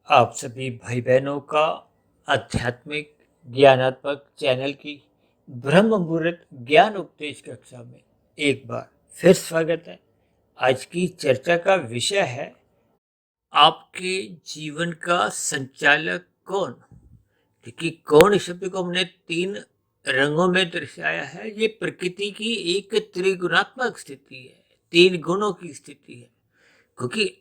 आप सभी भाई बहनों का आध्यात्मिक ज्ञानात्मक चैनल की ब्रह्म मुहूर्त ज्ञान उपदेश कक्षा में एक बार फिर स्वागत है। आज की चर्चा का विषय है आपके जीवन का संचालक कौन। देखिए, कौन शब्द को हमने तीन रंगों में दर्शाया है। ये प्रकृति की एक त्रिगुणात्मक स्थिति है, तीन गुणों की स्थिति है। क्योंकि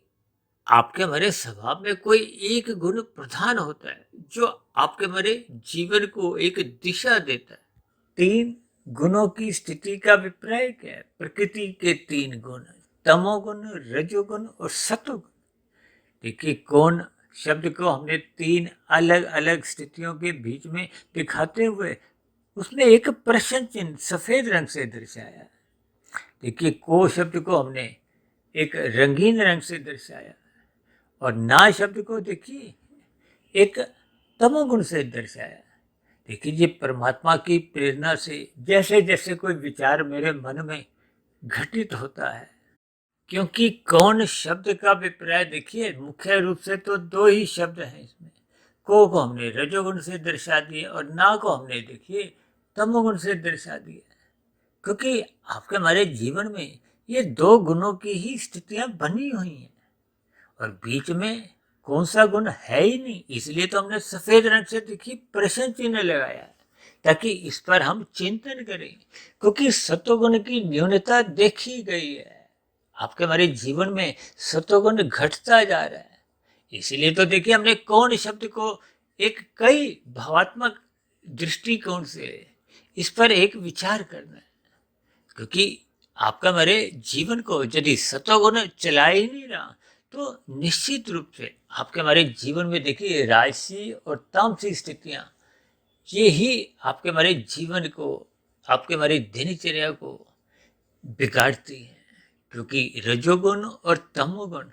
आपके हमारे स्वभाव में कोई एक गुण प्रधान होता है जो आपके हमारे जीवन को एक दिशा देता है। तीन गुणों की स्थिति का अभिप्राय क्या है? प्रकृति के तीन गुण, तमोगुण, रजोगुण और सतोगुण। देखिए, कौन शब्द को हमने तीन अलग अलग स्थितियों के बीच में दिखाते हुए उसमें एक प्रश्न चिन्ह सफेद रंग से दर्शाया है। देखिए, को शब्द को हमने एक रंगीन रंग से दर्शाया और ना शब्द को देखिए एक तमोगुण से दर्शाया। देखिए, ये परमात्मा की प्रेरणा से जैसे जैसे कोई विचार मेरे मन में घटित होता है, क्योंकि कौन शब्द का अभिप्राय देखिए मुख्य रूप से तो दो ही शब्द हैं इसमें। को हमने रजोगुण से दर्शा दिए और ना को हमने देखिए तमोगुण से दर्शा दिया। क्योंकि आपके हमारे जीवन में ये दो गुणों की ही स्थितियां बनी हुई हैं और बीच में कौन सा गुण है ही नहीं। इसलिए तो हमने सफेद रंग से देखिए प्रश्न चिन्ह लगाया है, ताकि इस पर हम चिंतन करें। क्योंकि सत्वगुण की न्यूनता देखी गई है, आपके हमारे जीवन में सत्वगुण घटता जा रहा है। इसीलिए तो देखिए हमने कौन शब्द को एक कई भावात्मक दृष्टिकोण से इस पर एक विचार करना है। क्योंकि आपका हमारे जीवन को यदि सत्वगुण चला ही नहीं रहा तो निश्चित रूप से आपके हमारे जीवन में देखिए राजसी और तामसी स्थितियां ये ही आपके हमारे जीवन को, आपके हमारी दिनचर्या को बिगाड़ती हैं। क्योंकि रजोगुण और तमोगुण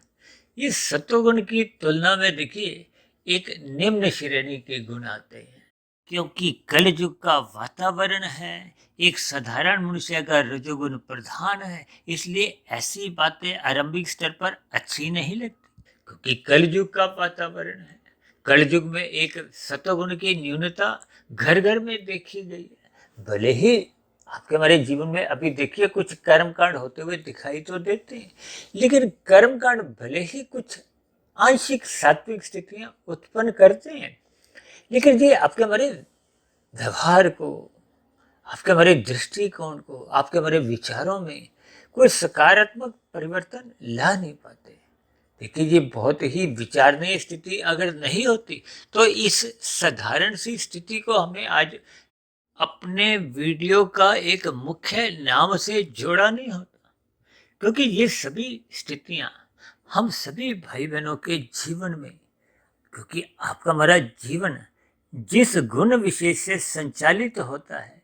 ये सत्वगुण की तुलना में देखिए एक निम्न श्रेणी के गुण आते हैं। क्योंकि कलयुग का वातावरण है, एक साधारण मनुष्य का रजोगुण प्रधान है, इसलिए ऐसी बातें आरंभिक स्तर पर अच्छी नहीं लगती। क्योंकि कलयुग का वातावरण है, कलयुग में एक सतोगुण की न्यूनता घर घर में देखी गई है। भले ही आपके हमारे जीवन में अभी देखिए कुछ कर्मकांड होते हुए दिखाई तो देते हैं, लेकिन कर्मकांड भले ही कुछ आंशिक सात्विक स्थितियां उत्पन्न करते हैं, लेकिन ये आपके हमारे व्यवहार को, आपके हमारे दृष्टिकोण को, आपके हमारे विचारों में कोई सकारात्मक परिवर्तन ला नहीं पाते। देखिए, ये बहुत ही विचारणीय स्थिति अगर नहीं होती तो इस साधारण सी स्थिति को हमें आज अपने वीडियो का एक मुख्य नाम से जोड़ा नहीं होता। क्योंकि ये सभी स्थितियां हम सभी भाई बहनों के जीवन में, क्योंकि आपका हमारा जीवन जिस गुण विशेष से संचालित होता है,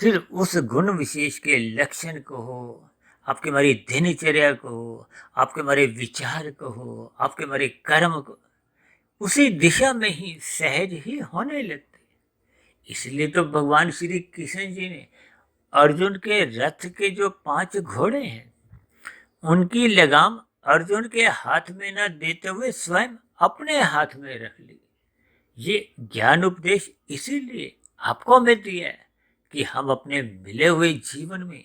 फिर उस गुण विशेष के लक्षण को हो, आपके हमारी दिनचर्या को हो, आपके हमारे विचार को हो, आपके हमारे कर्म को उसी दिशा में ही सहज ही होने लगते। इसलिए तो भगवान श्री कृष्ण जी ने अर्जुन के रथ के जो 5 घोड़े हैं उनकी लगाम अर्जुन के हाथ में न देते हुए स्वयं अपने हाथ में रख ली। ये ज्ञान उपदेश इसीलिए आपको हमें दिया है कि हम अपने मिले हुए जीवन में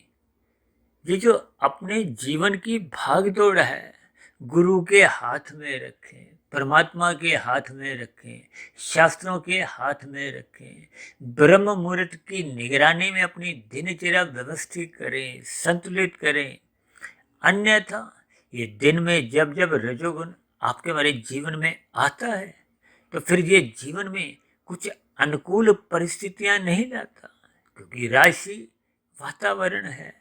ये जो अपने जीवन की भागदौड़ है गुरु के हाथ में रखें, परमात्मा के हाथ में रखें, शास्त्रों के हाथ में रखें, ब्रह्म मुहूर्त की निगरानी में अपनी दिनचर्या व्यवस्थित करें, संतुलित करें। अन्यथा ये दिन में जब जब रजोगुण आपके हमारे जीवन में आता है तो फिर ये जीवन में कुछ अनुकूल परिस्थितियां नहीं लाता। क्योंकि राशि वातावरण है,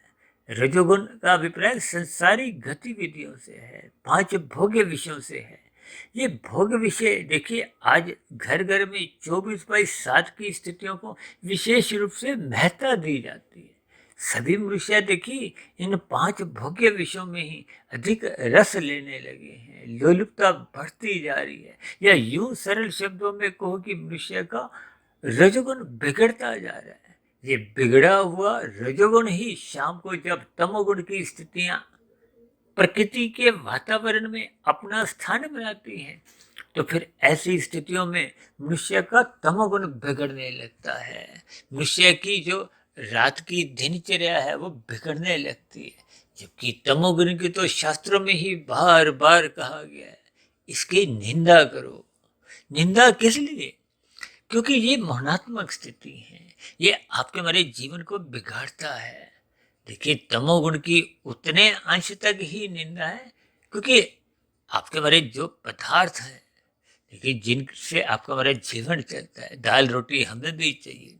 रजोगुण का अभिप्राय संसारी गतिविधियों से है, 5 भोग्य विषयों से है। ये भोग विषय देखिए आज घर घर में 24/7 की स्थितियों को विशेष रूप से महत्ता दी जाती है। सभी मनुष्य देखिए इन 5 भोग्य विषयों में ही अधिक रस लेने लगे हैं, लोलुपता बढ़ती जा रही है। या यूं सरल शब्दों में कहो कि मनुष्य का रजोगुण बिगड़ता जा रहा है। ये बिगड़ा हुआ रजोगुण ही शाम को जब तमोगुण की स्थितियां प्रकृति के वातावरण में अपना स्थान बनाती हैं तो फिर ऐसी स्थितियों में मनुष्य का तमोगुण बिगड़ने लगता है। मनुष्य की जो रात की दिनचर्या है वो बिगड़ने लगती है। जबकि तमोगुण की तो शास्त्रों में ही बार बार कहा गया है, इसकी निंदा करो। निंदा किस लिए? क्योंकि ये मोहनात्मक स्थिति है, ये आपके हमारे जीवन को बिगाड़ता है। देखिए, तमोगुण की उतने अंश तक ही निंदा है क्योंकि आपके हमारे जो पदार्थ हैं, देखिए जिनसे आपका हमारा जीवन चलता है, दाल रोटी हमें भी चाहिए,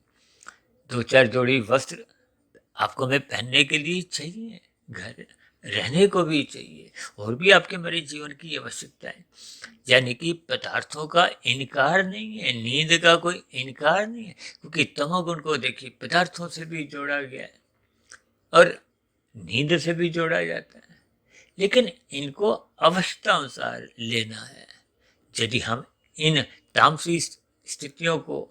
दो चार जोड़ी वस्त्र आपको हमें पहनने के लिए चाहिए, घर रहने को भी चाहिए, और भी आपके हमारे जीवन की आवश्यकता है। यानी कि पदार्थों का इनकार नहीं है, नींद का कोई इनकार नहीं है, क्योंकि तमोगुण को देखिए पदार्थों से भी जोड़ा गया है और नींद से भी जोड़ा जाता है। लेकिन इनको अवस्था अनुसार लेना है। यदि हम इन तामसी स्थितियों को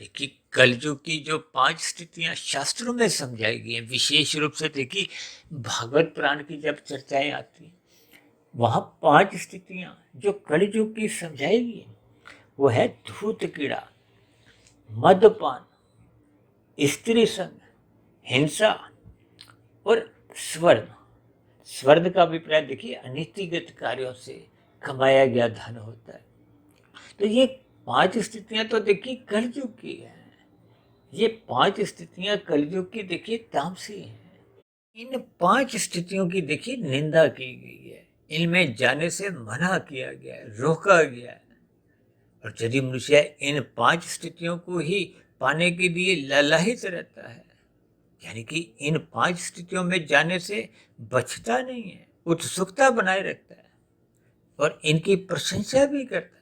देखिए, कलयुग की जो 5 स्थितियां शास्त्रों में समझाई गई हैं, विशेष रूप से देखिए भागवत पुराण की जब चर्चाएं आती हैं, वहां 5 स्थितियां जो कलयुग की समझाई गई हैं, वो है धूत कीड़ा, मदपान, स्त्री संग, हिंसा और स्वर्ण। स्वर्ण का अभिप्राय देखिए अनीतिगत कार्यों से कमाया गया धन होता है। तो ये 5 स्थितियां तो देखिए कलयुग की है। ये 5 स्थितियां कलयुग की देखिए तामसी हैं। इन 5 स्थितियों की देखिए निंदा की गई है, इनमें जाने से मना किया गया है, रोका गया है। और यदि मनुष्य इन 5 स्थितियों को ही पाने के लिए ललायित रहता है, यानी कि इन 5 स्थितियों में जाने से बचता नहीं है, उत्सुकता बनाए रखता है और इनकी प्रशंसा भी करता है।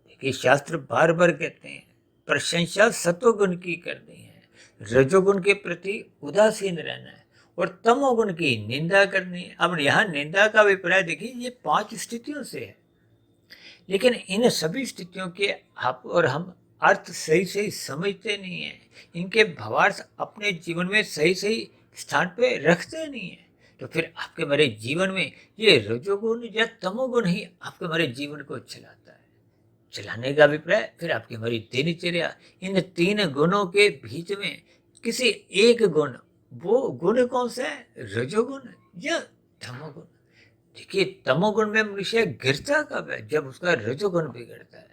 देखिए, शास्त्र बार बार कहते हैं प्रशंसा सत्वगुण की करनी है, रजोगुण के प्रति उदासीन रहना है और तमोगुण की निंदा करनी है। अब यहाँ निंदा का अभिप्राय देखिए ये 5 स्थितियों से है, लेकिन इन सभी स्थितियों के आप और हम अर्थ सही सही समझते नहीं है, इनके भावार्थ अपने जीवन में सही सही स्थान पे रखते नहीं है। तो फिर आपके हमारे जीवन में ये रजोगुण या तमोगुण ही आपके हमारे जीवन को चलाता है। चलाने का अभिप्राय फिर आपकी हमारी दिनचर्या इन 3 गुणों के बीच में किसी एक गुण, वो गुण कौन सा है, रजोगुण या तमोगुण। देखिए, तमोगुण में मनुष्य गिरता कब है, जब उसका रजोगुण बिगड़ता है।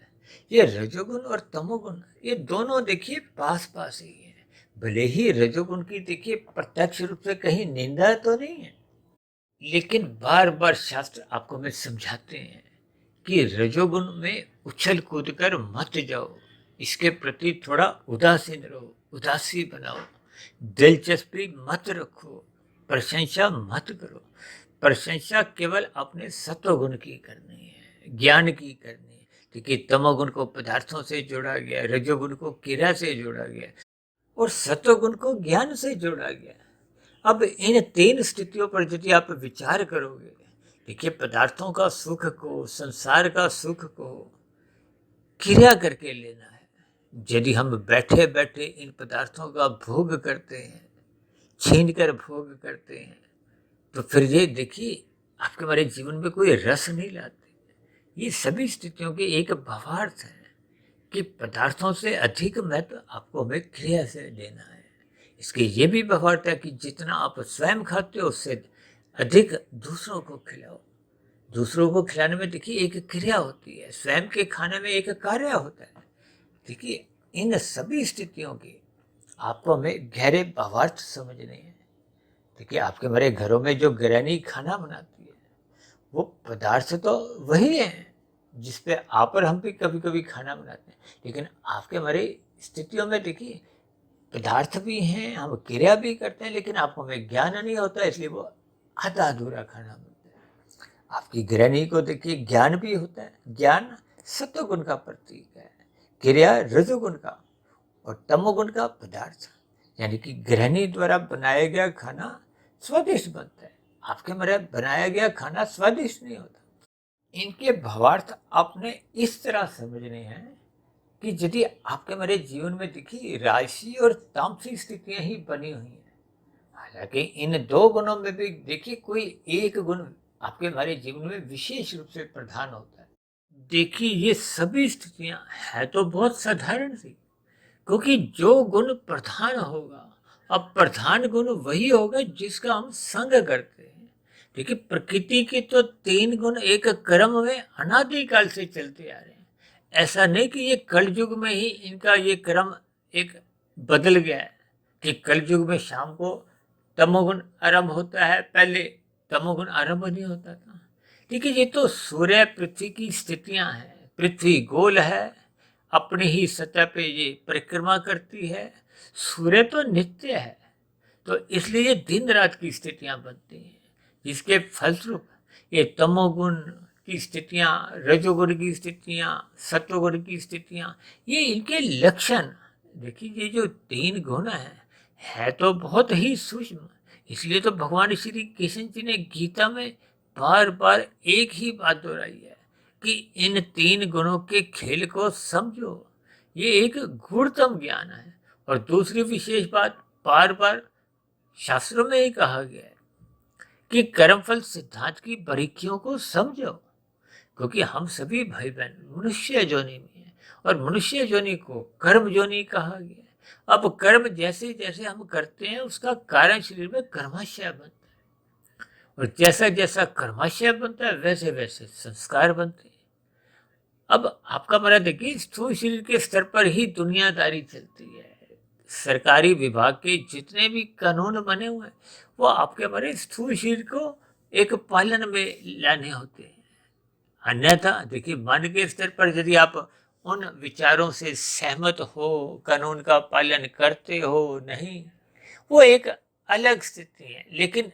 ये रजोगुण और तमोगुण ये दोनों देखिए पास पास ही है। भले ही रजोगुण की देखिए प्रत्यक्ष रूप से कहीं निंदा तो नहीं है, लेकिन बार बार शास्त्र आपको हमें समझाते हैं कि रजोगुण में उछल कूद कर मत जाओ, इसके प्रति थोड़ा उदासीन रहो, उदासी बनाओ, दिलचस्पी मत रखो, प्रशंसा मत करो। प्रशंसा केवल अपने सत्वगुण की करनी है, ज्ञान की करनी है। क्योंकि तमोगुण को पदार्थों से जोड़ा गया, रजोगुण को क्रिया से जोड़ा गया और सत्वगुण को ज्ञान से जोड़ा गया। अब इन 3 स्थितियों पर यदि आप विचार करोगे, देखिए पदार्थों का सुख को, संसार का सुख को क्रिया करके लेना है। यदि हम बैठे बैठे इन पदार्थों का भोग करते हैं, छीन कर भोग करते हैं, तो फिर ये देखिए आपके हमारे जीवन में कोई रस नहीं लाते। ये सभी स्थितियों के एक भावार्थ है कि पदार्थों से अधिक महत्व आपको हमें क्रिया से लेना है। इसके ये भी भावार्थ है कि जितना आप स्वयं खाते हो उससे अधिक दूसरों को खिलाओ। दूसरों को खिलाने में देखिए एक क्रिया होती है, स्वयं के खाने में एक कार्य होता है। देखिए, इन सभी स्थितियों के आपको हमें गहरे भावार्थ समझने हैं। देखिए, आपके हमारे घरों में जो गृहिणी खाना बनाती है, वो पदार्थ तो वही है जिस पे आप और हम भी कभी कभी खाना बनाते हैं, लेकिन आपके हमारे स्थितियों में देखिए पदार्थ भी हैं, हम क्रिया भी करते हैं, लेकिन आपको हमें ज्ञान नहीं होता, इसलिए वो आधा अधूरा खाना बनता है। आपकी गृहिणी को देखिए ज्ञान भी होता है, ज्ञान सत्वगुण का प्रतीक है, क्रिया रजोगुण का और तमोगुण का पदार्थ। यानी कि गृहिणी द्वारा बनाया गया खाना स्वादिष्ट बनता है, आपके मेरे बनाया गया खाना स्वादिष्ट नहीं होता। इनके भावार्थ आपने इस तरह समझने हैं कि यदि आपके मेरे जीवन में देखिए राशि और तामसी स्थितियां ही बनी हुई हैं, हालांकि इन 2 गुणों में भी देखिए कोई एक गुण आपके हमारे जीवन में विशेष रूप से प्रधान होता है। देखिए ये सभी स्थितियां है तो बहुत साधारण सी, क्योंकि जो गुण प्रधान होगा, अब प्रधान गुण वही होगा जिसका हम संग करते हैं। देखिए प्रकृति के तो तीन गुण एक क्रम में अनादिकाल से चलते आ रहे हैं। ऐसा नहीं कि ये कलयुग में ही इनका ये क्रम एक बदल गया है, कि कलयुग में शाम को तमोगुण आरंभ होता है, पहले तमोगुण आरंभ नहीं होता था। देखिए ये तो सूर्य पृथ्वी की स्थितियां हैं। पृथ्वी गोल है, अपनी ही सतह पे ये परिक्रमा करती है। सूर्य तो नित्य है, तो इसलिए ये दिन रात की स्थितियां बनती हैं, जिसके फलस्वरूप ये तमोगुण की स्थितियां, रजोगुण की स्थितियां, सत्वगुण की स्थितियां, ये इनके लक्षण। देखिए ये जो तीन गुण है तो बहुत ही सूक्ष्म। इसलिए तो भगवान श्री कृष्ण जी ने गीता में बार बार एक ही बात दोहराई है कि इन तीन गुणों के खेल को समझो। ये एक गूढ़तम ज्ञान है। और दूसरी विशेष बात, बार बार शास्त्रों में ही कहा गया है कि कर्मफल सिद्धांत की बारीकियों को समझो, क्योंकि हम सभी भाई बहन मनुष्य योनि में हैं और मनुष्य योनि को कर्म योनि कहा गया है। अब कर्म जैसे जैसे हम करते हैं उसका कारण शरीर में कर्माशय बनता है, और जैसा जैसा कर्माशय बनता है वैसे वैसे संस्कार बनते हैं। अब आपका मेरा देखिए स्थूल शरीर के स्तर पर ही दुनियादारी चलती है। सरकारी विभाग के जितने भी कानून बने हुए हैं वो आपके हमारे स्थूल शरीर को एक पालन में लाने होते हैं। अन्यथा देखिए मन के स्तर पर यदि आप उन विचारों से सहमत हो, कानून का पालन करते हो नहीं, वो एक अलग स्थिति है। लेकिन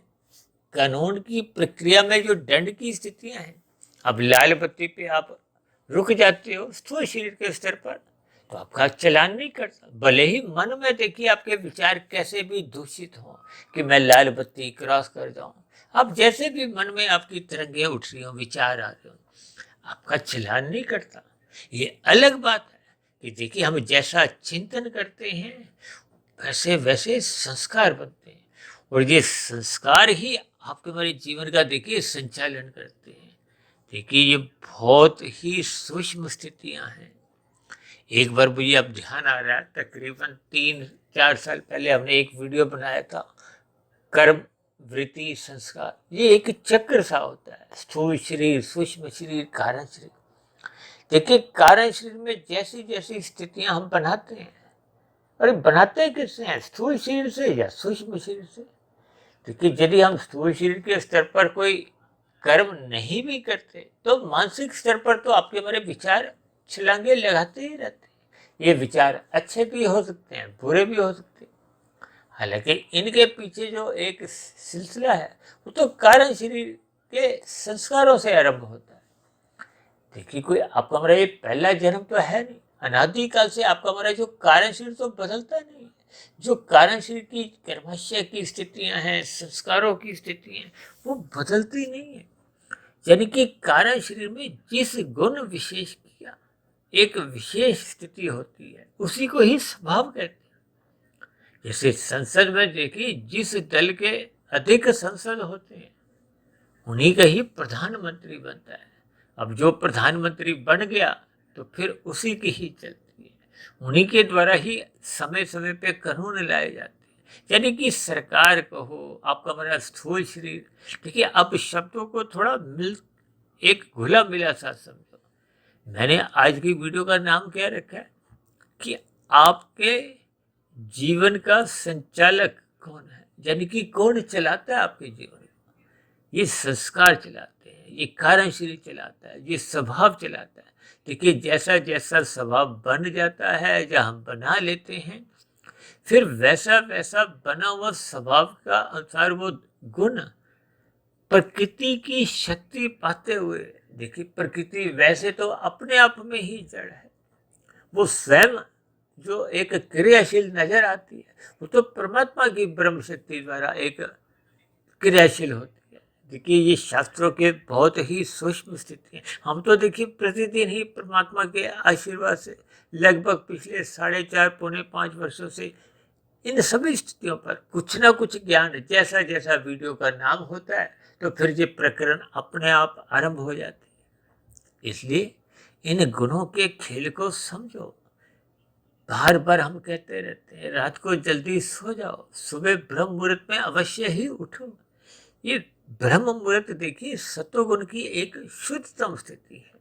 कानून की प्रक्रिया में जो दंड की स्थितियां हैं, अब लाल बत्ती पे आप रुक जाते हो स्थूल शरीर के स्तर पर, तो आपका चालान नहीं करता। भले ही मन में देखिए आपके विचार कैसे भी दूषित हो कि मैं लाल बत्ती क्रॉस कर जाऊं, अब जैसे भी मन में आपकी तरंगें उठ रही हो, विचार आ रहे हो, आपका चालान नहीं करता। ये अलग बात है कि देखिए हम जैसा चिंतन करते हैं वैसे वैसे संस्कार बनते हैं, और ये संस्कार ही आपके हमारे जीवन का देखिए संचालन करते हैं। देखिए ये बहुत ही सूक्ष्म स्थितियां हैं। एक बार मुझे अब ध्यान आ रहा है, तकरीबन 3-4 साल पहले हमने एक वीडियो बनाया था, कर्म वृत्ति संस्कार। ये एक चक्र सा होता है, स्थूल शरीर, सूक्ष्म शरीर, कारण शरीर। देखिए कारण शरीर में जैसी जैसी स्थितियां हम बनाते हैं, अरे बनाते किससे हैं, स्थूल शरीर से या सूक्ष्म शरीर से। देखिए यदि हम स्थूल शरीर के स्तर पर कोई कर्म नहीं भी करते तो मानसिक स्तर पर तो आपके हमारे विचार छलांगे लगाते ही रहते हैं। ये विचार अच्छे भी हो सकते हैं, बुरे भी हो सकते हैं। हालांकि इनके पीछे जो एक सिलसिला है वो तो कारण शरीर के संस्कारों से आरंभ होता है। देखिए कोई आपका हमारा ये पहला जन्म तो है नहीं, अनादिकाल से आपका हमारा जो कारण शरीर तो बदलता नहीं है। जो कारण शरीर की कर्मशय की स्थितियां हैं, संस्कारों की स्थितियां हैं, वो बदलती नहीं है। यानी कि कारण शरीर में जिस गुण विशेष किया एक विशेष स्थिति होती है उसी को ही स्वभाव कहते हैं। जैसे संसद में देखिए जिस दल के अधिक सांसद होते हैं उन्हीं का ही प्रधानमंत्री बनता है। अब जो प्रधानमंत्री बन गया तो फिर उसी की ही चलती है, उन्हीं के द्वारा ही समय समय पे कानून लाए जाते हैं। यानी कि सरकार कहो, आपका हमारा स्थूल शरीर। देखिए अब शब्दों को थोड़ा एक घुला मिला सा समझो। मैंने आज की वीडियो का नाम क्या रखा है कि आपके जीवन का संचालक कौन है, यानी कि कौन चलाता है आपके जीवन को। ये संस्कार चलाते हैं, ये कारण शरीर चलाता है, ये स्वभाव चलाता है। देखिए जैसा जैसा स्वभाव बन जाता है या हम बना लेते हैं, फिर वैसा वैसा बना हुआ स्वभाव का अनुसार वो गुण प्रकृति की शक्ति पाते हुए, देखिए प्रकृति वैसे तो अपने आप में ही जड़ है, वो स्वयं जो एक क्रियाशील नजर आती है वो तो परमात्मा की ब्रह्म शक्ति द्वारा एक क्रियाशील होती है। देखिए ये शास्त्रों के बहुत ही सूक्ष्म स्थिति है। हम तो देखिए प्रतिदिन ही परमात्मा के आशीर्वाद से लगभग पिछले 4.5-5 वर्षों से इन सभी स्थितियों पर कुछ ना कुछ ज्ञान, जैसा जैसा वीडियो का नाम होता है तो फिर ये प्रकरण अपने आप आरंभ हो जाते हैं। इसलिए इन गुणों के खेल को समझो। बार बार हम कहते रहते हैं रात को जल्दी सो जाओ, सुबह ब्रह्म मुहूर्त में अवश्य ही उठो। ये ब्रह्म मुहूर्त देखिए सत्वगुण की एक शुद्धतम स्थिति है।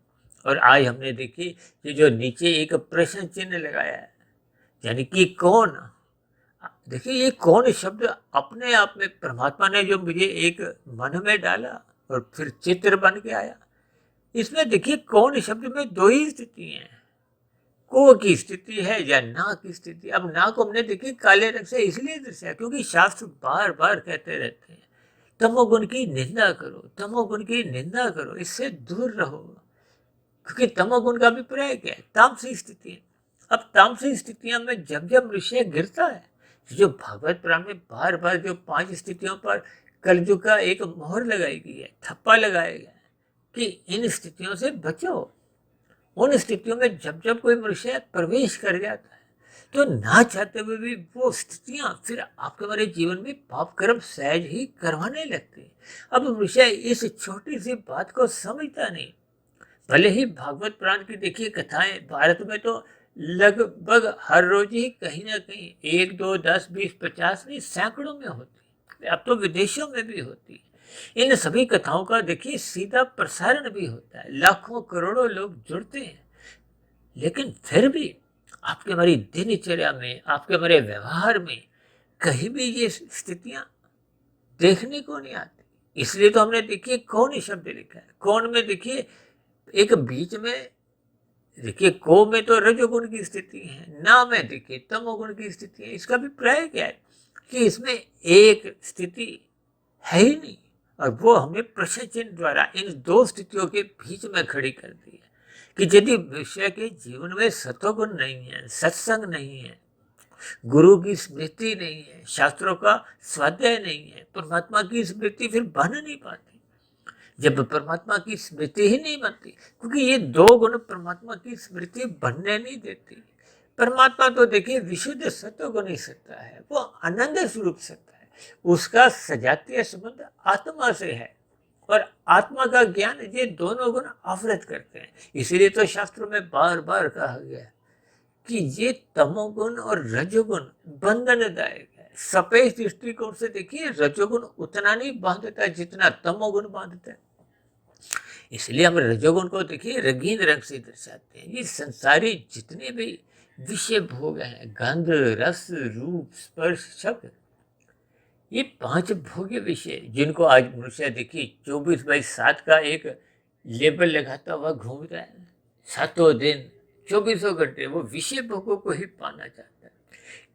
और आज हमने देखी कि जो नीचे एक प्रश्न चिन्ह लगाया है, यानी कि कौन। देखिए ये कौन शब्द अपने आप में परमात्मा ने जो मुझे एक मन में डाला और फिर चित्र बन के आया। इसमें देखिए कौन शब्द में दो ही स्थिति हैं, को की स्थिति है या ना की स्थिति। अब ना को हमने देखिए काले रंग से इसलिए दर्शाया क्योंकि शास्त्र बार बार कहते रहते हैं तमोगुण की निंदा करो, तमोगुण की निंदा करो, इससे दूर रहो। क्योंकि तमोगुण का अभिप्राय क्या है? तामसिक स्थिति है। अब तामसिक स्थितियों में जब जब मनुष्य गिरता है, जो भागवत पुराण में बार बार जो 5 स्थितियों पर कलयुग का एक मोहर लगाई गई है, थप्पा लगाया गया है कि इन स्थितियों से बचो। उन स्थितियों में जब जब कोई मनुष्य प्रवेश कर जाता है तो ना चाहते हुए भी वो स्थितियां फिर आपके हमारे जीवन में पाप कर्म सहज ही करवाने लगते हैं। अब मनुष्य इस छोटी सी बात को समझता नहीं। भले ही भागवत पुराण की देखिए कथाएं भारत में तो लगभग हर रोज ही कहीं ना कहीं 1, 2, 10, 20, 50 नहीं सैकड़ों में होती है। अब तो विदेशों में भी होती है। इन सभी कथाओं का देखिए सीधा प्रसारण भी होता है, लाखों करोड़ों लोग जुड़ते हैं। लेकिन फिर भी आपके हमारी दिनचर्या में, आपके हमारे व्यवहार में कहीं भी ये स्थितियां देखने को नहीं आती। इसलिए तो हमने देखिए कौन शब्द लिखा है। कौन में देखिए एक बीच में देखिए को में तो रजोगुण की स्थिति है, ना में देखिए तमोगुण की स्थिति है। इसका अभिप्राय क्या है कि इसमें एक स्थिति है ही नहीं और वो हमें प्रश्न चिन्ह द्वारा इन दो स्थितियों के बीच में खड़ी कर दी है कि यदि विषय के जीवन में सत्वगुण नहीं है, सत्संग नहीं है, गुरु की स्मृति नहीं है, शास्त्रों का स्वाध्याय नहीं है, परमात्मा की स्मृति फिर बन नहीं पाती। जब परमात्मा की स्मृति ही नहीं बनती, क्योंकि ये दो गुण परमात्मा की स्मृति बनने नहीं देती। परमात्मा तो देखिए विशुद्ध सत्व गुण ही सत्ता है, वो आनंद स्वरूप सत्ता है। उसका सजातीय संबंध आत्मा से है और आत्मा का ज्ञान ये दोनों गुण आवृत करते हैं। इसीलिए तो शास्त्रों में बार बार कहा गया कि ये तमोगुण और रजोगुण बंधनदायक है। सफेद दृष्टिकोण से देखिए रजोगुण उतना नहीं बांधता जितना तमोगुण बांधता है। इसलिए हम रजोगुण को देखिए रंगीन रंग से दर्शाते हैं। ये संसारी जितने भी विषय भोग हैं, गंध, रस, रूप, स्पर्श, शब्द, ये 5 भोग्य विषय जिनको आज मनुष्य देखिए 24/7 का एक लेबल लगाता हुआ घूमता है। 7 दिन 24 घंटे वो विषय भोगों को ही पाना चाहता है।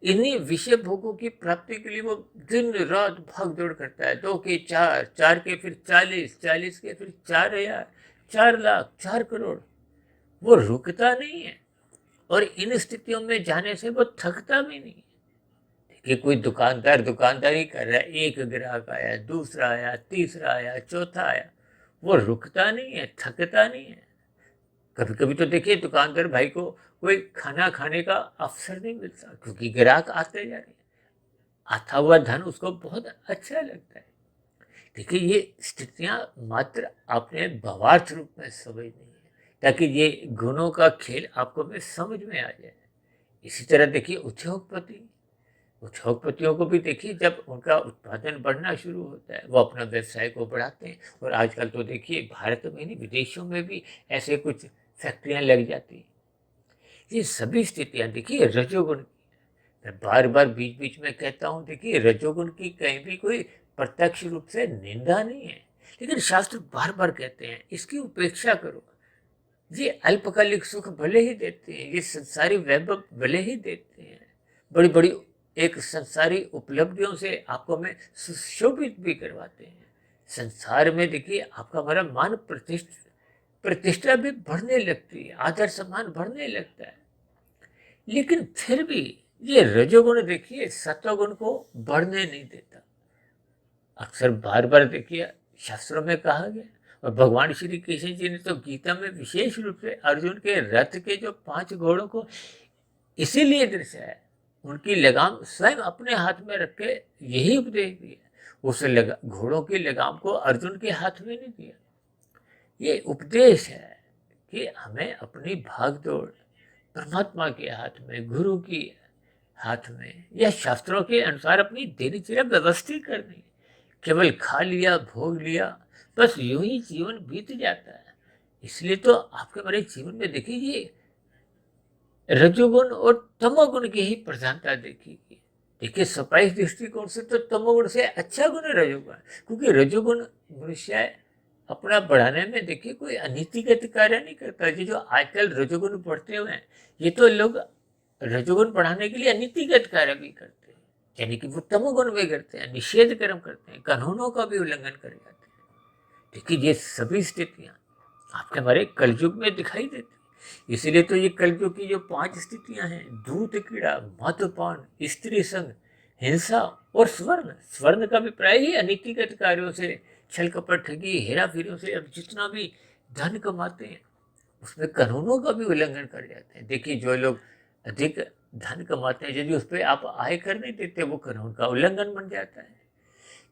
इन्हीं विषय भोगों की प्राप्ति के लिए वो दिन रात भाग दौड़ करता है। 2 के 4, 4 के फिर 40, 40 के फिर 4,000, 4 लाख, 4 करोड़। वो रुकता नहीं है और इन स्थितियों में जाने से वो थकता भी नहीं है। देखिए कोई दुकानदार दुकानदारी कर रहा है, एक ग्राहक आया, दूसरा आया, तीसरा आया, चौथा आया, वो रुकता नहीं है, थकता नहीं है। कभी कभी तो देखिए दुकानदार भाई को कोई खाना खाने का अवसर नहीं मिलता क्योंकि ग्राहक आते जा रहे हैं। आता हुआ धन उसको बहुत अच्छा लगता है। देखिए ये स्थितियां मात्र आपने भावार्थ रूप में समझनी है ताकि ये गुणों का खेल आपको में समझ में आ जाए। इसी तरह देखिए उद्योगपतियों को भी देखिए जब उनका उत्पादन बढ़ना शुरू होता है वो अपना व्यवसाय को बढ़ाते हैं। और आजकल तो देखिए भारत में नहीं विदेशों में भी ऐसे कुछ फैक्ट्रियां लग जाती हैं। ये सभी स्थितियां देखिए रजोगुण की। मैं बार बार बीच बीच में कहता हूँ देखिए रजोगुण की कहीं भी कोई प्रत्यक्ष रूप से निंदा नहीं है, लेकिन शास्त्र बार बार कहते हैं इसकी उपेक्षा करो। ये अल्पकालिक सुख भले ही देते हैं, ये संसारी वैभव भले ही देते हैं, बड़ी बड़ी एक संसारी उपलब्धियों से आपको में सुशोभित भी करवाते हैं। संसार में देखिए आपका हमारा मान प्रतिष्ठा भी बढ़ने लगती है, आदर सम्मान बढ़ने लगता है। लेकिन फिर भी ये रजोगुण देखिए सत्वगुण को बढ़ने नहीं देता। अक्सर बार बार देखिए शास्त्रों में कहा गया और भगवान श्री कृष्ण जी ने तो गीता में विशेष रूप से अर्जुन के रथ के जो 5 घोड़ों को इसीलिए दर्शाया, उनकी लगाम स्वयं अपने हाथ में रख के यही उपदेश दिया। उस घोड़ों की लगाम को अर्जुन के हाथ में नहीं दिया। ये उपदेश है कि हमें अपनी भागदौड़ परमात्मा के हाथ में, गुरु की हाथ में या शास्त्रों के अनुसार अपनी दिनचर्या व्यवस्थित करनी है। केवल खा लिया, भोग लिया, बस यूं ही जीवन बीत जाता है। इसलिए तो आपके हमारे जीवन में देखिए ये रजोगुण और तमोगुण की ही प्रधानता देखिए। देखिए सफाई दृष्टिकोण से तो तमोगुण से अच्छा गुण है रजोगुण, क्योंकि रजोगुण मनुष्य अपना बढ़ाने में देखिए कोई अनीतिगत कार्य नहीं करता। ये जो आजकल रजोगुण बढ़ते हुए हैं, ये तो लोग रजोगुण बढ़ाने के लिए अनीतिगत कार्य भी करते हैं, यानी कि वो तमोगुण भी करते हैं, निषेध कर्म करते हैं, कानूनों का भी उल्लंघन कर जाते हैं। देखिए ये सभी स्थितियां आपके हमारे कलयुग में दिखाई देती हैं। इसीलिए तो ये कलयुग की जो 5 स्थितियां हैं, दूध कीड़ा, मद्यपान, स्त्री संग, हिंसा और स्वर्ण। स्वर्ण का भी प्राय ही अनीतिगत कार्यों से, छल कपट, ठगी, हेरा फेरियों से अब जितना भी धन कमाते हैं उसमें कानूनों का भी उल्लंघन कर जाते हैं। देखिए जो लोग अधिक धन कमाते हैं, यदि उस पर आप आय कर नहीं देते, वो कानून का उल्लंघन बन जाता है।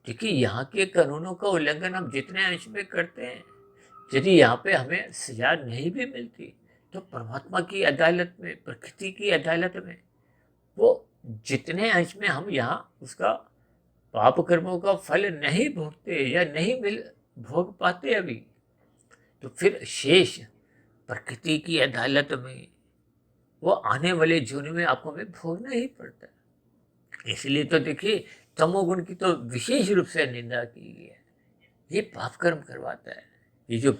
देखिए यहाँ के कानूनों का उल्लंघन हम जितने अंश में करते हैं, यदि यहाँ पे हमें सजा नहीं भी मिलती, तो परमात्मा की अदालत में, प्रकृति की अदालत में, वो जितने अंश में हम यहाँ उसका पाप कर्मों का फल नहीं भोगते या नहीं मिल भोग पाते अभी, तो फिर शेष प्रकृति की अदालत में वो आने वाले जीवन में आपको हमें भोगना ही पड़ता है। इसलिए तो देखिए तमोगुण की तो विशेष रूप से निंदा की गई है। ये पाप कर्म करवाता है। ये जो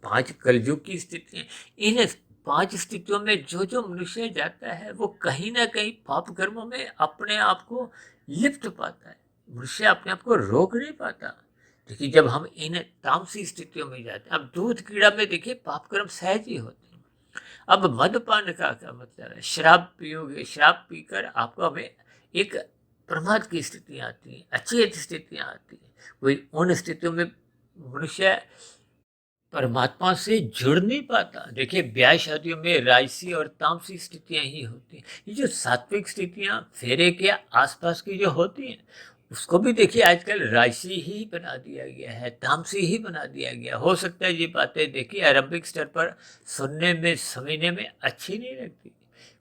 5 कलयुग की स्थितियां, इन 5 स्थितियों में जो जो मनुष्य जाता है वो कहीं ना कहीं पाप कर्मों में अपने आप को लिप्त पाता है। मनुष्य अपने आप को रोक नहीं पाता। देखिए जब हम इन तामसी स्थितियों में जाते हैं, अब दूध कीड़ा में देखिए पाप कर्म सहज ही होते हैं। अब मद्यपान का क्या मतलब है? शराब पियोगे, शराब पीकर आपको हमें एक प्रमाद की स्थितियाँ आती हैं, अचेत स्थितियाँ आती हैं। कोई उन स्थितियों में मनुष्य परमात्मा से जुड़ नहीं पाता। देखिए ब्याह शादियों में राजसी और तामसी स्थितियां ही होती हैं। ये जो सात्विक स्थितियां फेरे के आसपास की जो होती हैं, उसको भी देखिए आजकल राजसी ही बना दिया गया है, तामसी ही बना दिया गया। हो सकता है ये बातें देखिए आरंभिक स्तर पर सुनने में, समझने में अच्छी नहीं लगती,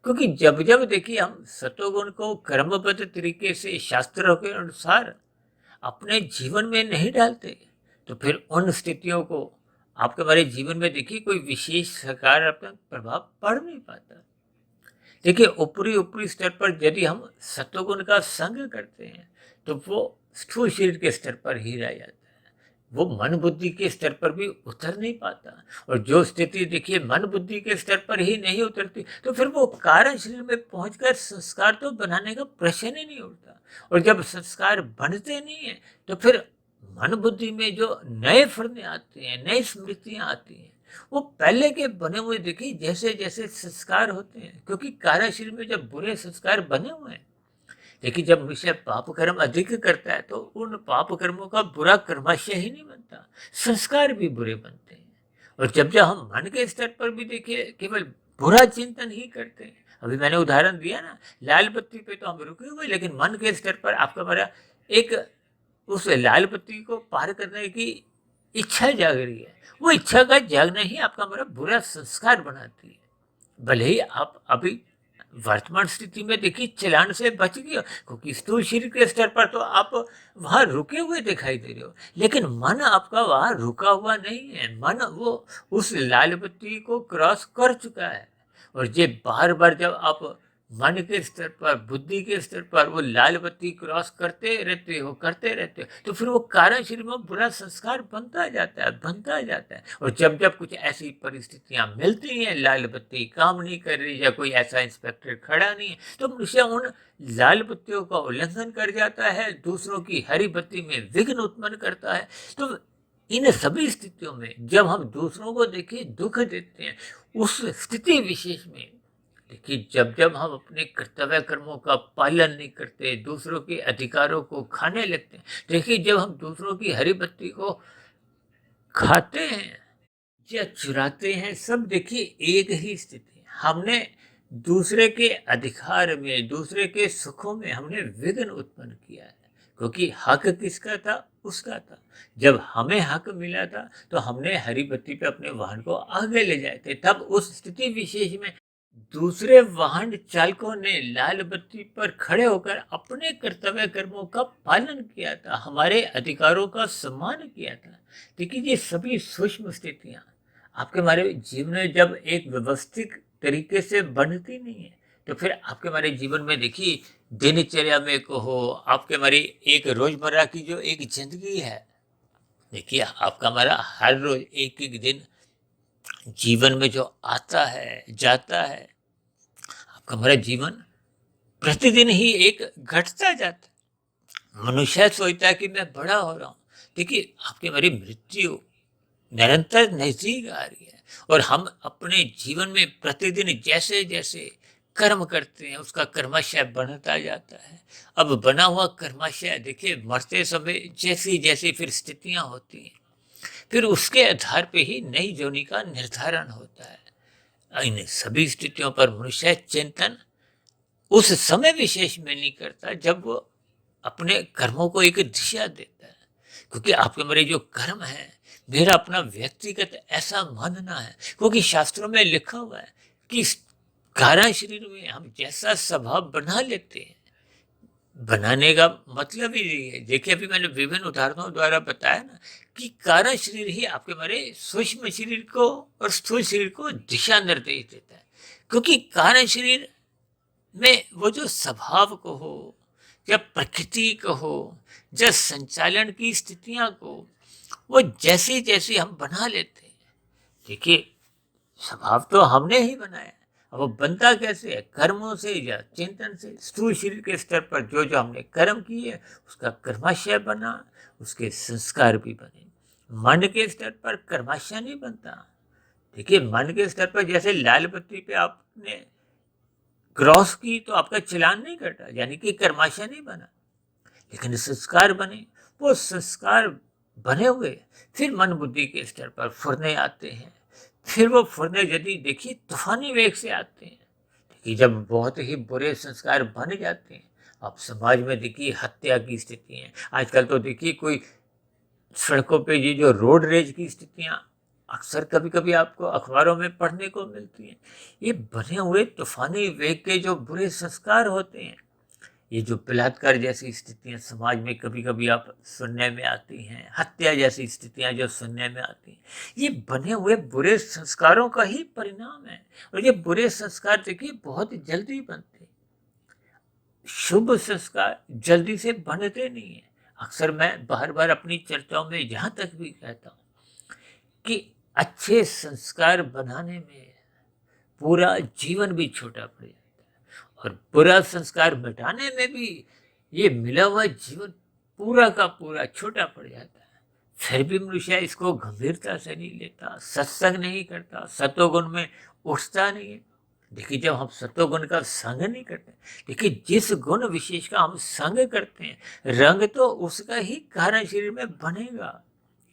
क्योंकि जब जब देखिए हम सतोगुण को क्रमबद्ध तरीके से शास्त्रों के अनुसार अपने जीवन में नहीं डालते, तो फिर उन स्थितियों को आपके हमारे जीवन में देखिए कोई विशेष सकारात्मक प्रभाव पड़ नहीं पाता। देखिए ऊपरी ऊपरी स्तर पर यदि हम सत्वगुण का संग करते हैं, तो वो स्थूल शरीर के स्तर पर ही रह जाता है, वो मन बुद्धि के स्तर पर भी उतर नहीं पाता। और जो स्थिति देखिए मन बुद्धि के स्तर पर ही नहीं उतरती, तो फिर वो कारण शरीर में पहुंचकर संस्कार तो बनाने का प्रश्न ही नहीं उठता। और जब संस्कार बनते नहीं है, तो फिर मन बुद्धि में जो नए फलने आते हैं, नई स्मृतियां आती हैं, वो पहले के बने हुए देखिए जैसे जैसे संस्कार होते हैं, क्योंकि कार्यशील में जब बुरे संस्कार बने हुए हैं, देखिए जब मनुष्य पाप कर्म अधिक करता है, तो उन पाप कर्मों का बुरा कर्माशय ही नहीं बनता, संस्कार भी बुरे बनते हैं। और जब जब हम मन के स्तर पर भी देखिए केवल बुरा चिंतन ही करते हैं, अभी मैंने उदाहरण दिया ना, लाल बत्ती पे तो हम रुके हुए, लेकिन मन के स्तर पर आपका हमारा एक उस लाल बत्ती को पार करने की इच्छा जाग रही है। वो इच्छा का जागना ही आपका हमारा बुरा संस्कार बनाती है। भले ही आप अभी वर्तमान स्थिति में देखिए चलान से बच गए हो, क्योंकि स्थूल शरीर के स्तर पर तो आप वहां रुके हुए दिखाई दे रहे हो, लेकिन मन आपका वहां रुका हुआ नहीं है। मन वो उस लाल बत्ती को क्रॉस कर चुका है। और ये बार बार जब आप मन के स्तर पर, बुद्धि के स्तर पर वो लाल बत्ती क्रॉस करते रहते हो, तो फिर वो कारण शरीर में बुरा संस्कार बनता जाता है, बनता जाता है। और जब जब कुछ ऐसी परिस्थितियां मिलती हैं, लाल बत्ती काम नहीं कर रही या कोई ऐसा इंस्पेक्टर खड़ा नहीं है, तो मनुष्य उन लाल बत्तियों का उल्लंघन कर जाता है, दूसरों की हरी बत्ती में विघ्न उत्पन्न करता है। तो इन सभी स्थितियों में जब हम दूसरों को देखिए दुख देते हैं, उस स्थिति विशेष में देखिए जब जब हम अपने कर्तव्य कर्मों का पालन नहीं करते, दूसरों के अधिकारों को खाने लगते हैं, देखिए जब हम दूसरों की हरी बत्ती को खाते हैं या चुराते हैं, सब देखिए एक ही स्थिति है। हमने दूसरे के अधिकार में, दूसरे के सुखों में हमने विघ्न उत्पन्न किया है। क्योंकि हक किसका था? उसका था। जब हमें हक मिला था तो हमने हरी बत्ती पे अपने वाहन को आगे ले जाए थे। तब उस स्थिति विशेष में दूसरे वाहन चालकों ने लाल बत्ती पर खड़े होकर अपने कर्तव्य कर्मों का पालन किया था, हमारे अधिकारों का सम्मान किया था। देखिए ये सभी सूक्ष्म स्थितियां आपके हमारे जीवन में जब एक व्यवस्थित तरीके से बनती नहीं है, तो फिर आपके हमारे जीवन में देखिए दिनचर्या में कहो, आपके हमारी एक रोजमर्रा की जो एक जिंदगी है, देखिए आपका हमारा हर रोज एक एक दिन जीवन में जो आता है जाता है, आपका हमारा जीवन प्रतिदिन ही एक घटता जाता है। मनुष्य सोचता है कि मैं बड़ा हो रहा हूँ, देखिए आपकी हमारी मृत्यु निरंतर नजदीक आ रही है और हम अपने जीवन में प्रतिदिन जैसे जैसे कर्म करते हैं उसका कर्माशय बढ़ता जाता है। अब बना हुआ कर्माशय देखिए मरते समय जैसी जैसी फिर स्थितियां होती हैं, फिर उसके आधार पे ही नई जोनी का निर्धारण होता है। इन सभी स्थितियों पर मनुष्य चिंतन उस समय विशेष में नहीं करता जब वो अपने कर्मों को एक दिशा देता है। क्योंकि आपके मेरे जो कर्म है, मेरा अपना व्यक्तिगत ऐसा मानना है, क्योंकि शास्त्रों में लिखा हुआ है कि इस कारण शरीर में हम जैसा स्वभाव बना लेते हैं, बनाने का मतलब ही यही है। देखिए अभी मैंने विभिन्न उदाहरणों द्वारा बताया ना कि कारण शरीर ही आपके हमारे सूक्ष्म शरीर को और स्थूल शरीर को दिशा निर्देश देता है। क्योंकि कारण शरीर में वो जो स्वभाव को हो या प्रकृति को हो या संचालन की स्थितियां को, वो जैसी जैसी हम बना लेते हैं। देखिए स्वभाव तो हमने ही बनाया, अब वो बनता कैसे है? कर्मों से या चिंतन से। स्थूल शरीर के स्तर पर जो जो हमने कर्म किए उसका कर्माशय बना, उसके संस्कार भी बने। मन के स्तर पर कर्माशय नहीं बनता। देखिए मन के स्तर पर जैसे लाल बत्ती पे आपने क्रॉस की तो आपका चलान नहीं कटा, यानी कि कर्माशय नहीं बना, लेकिन संस्कार बने। वो संस्कार बने हुए फिर मन बुद्धि के स्तर पर फुरने आते हैं। फिर वो फुरने यदि देखिए तूफानी वेग से आते हैं। देखिए जब बहुत ही बुरे संस्कार बन जाते हैं, अब समाज में देखिए हत्या की स्थिति है आजकल। तो देखिए कोई सड़कों पे ये जो रोड रेज की स्थितियां अक्सर कभी कभी आपको अखबारों में पढ़ने को मिलती हैं। ये बने हुए तूफानी वेग के जो बुरे संस्कार होते हैं, ये जो बलात्कार जैसी स्थितियां समाज में कभी कभी आप सुनने में आती हैं, हत्या जैसी स्थितियां जो सुनने में आती हैं, ये बने हुए बुरे संस्कारों का ही परिणाम है। और ये बुरे संस्कार देखिए बहुत जल्दी बनते हैं, शुभ संस्कार जल्दी से बनते नहीं है। अक्सर मैं बार बार अपनी चर्चाओं में यहाँ तक भी कहता हूँ कि अच्छे संस्कार बनाने में पूरा जीवन भी छोटा पड़ जाता है और बुरा संस्कार मिटाने में भी ये मिला हुआ जीवन पूरा का पूरा छोटा पड़ जाता है। फिर भी मनुष्य इसको गंभीरता से नहीं लेता, सत्संग नहीं करता, सतोगुण में उठता नहीं है। देखिए जब हम सतोगुण का संग नहीं करते, देखिए जिस गुण विशेष का हम संग करते हैं रंग तो उसका ही कारण शरीर में बनेगा।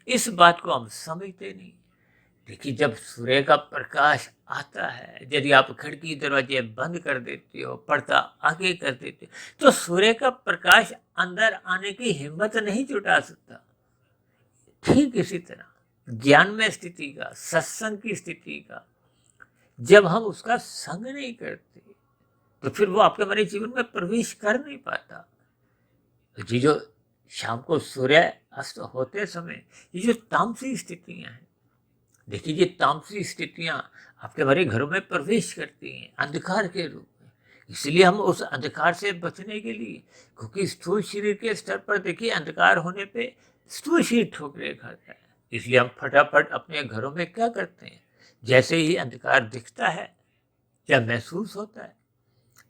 इस बात को हम समझते नहीं। देखिए जब सूर्य का प्रकाश आता है, यदि आप खिड़की दरवाजे बंद कर देते हो, पर्दा आगे कर देते हो, तो सूर्य का प्रकाश अंदर आने की हिम्मत नहीं जुटा सकता। ठीक इसी तरह ज्ञान में स्थिति का, सत्संग की स्थिति का जब हम उसका संग नहीं करते तो फिर वो आपके हमारे जीवन में प्रवेश कर नहीं पाता। तो जी जो शाम को सूर्य अस्त होते समय ये जो तामसी स्थितियां हैं, देखिए ये तामसी स्थितियां आपके हमारे घरों में प्रवेश करती हैं अंधकार के रूप में। इसलिए हम उस अंधकार से बचने के लिए, क्योंकि स्थूल शरीर के स्तर पर देखिए अंधकार होने पे स्थूल शरीर ठोकरे खाता है, इसलिए हम फटाफट अपने घरों में क्या करते हैं, जैसे ही अंधकार दिखता है या महसूस होता है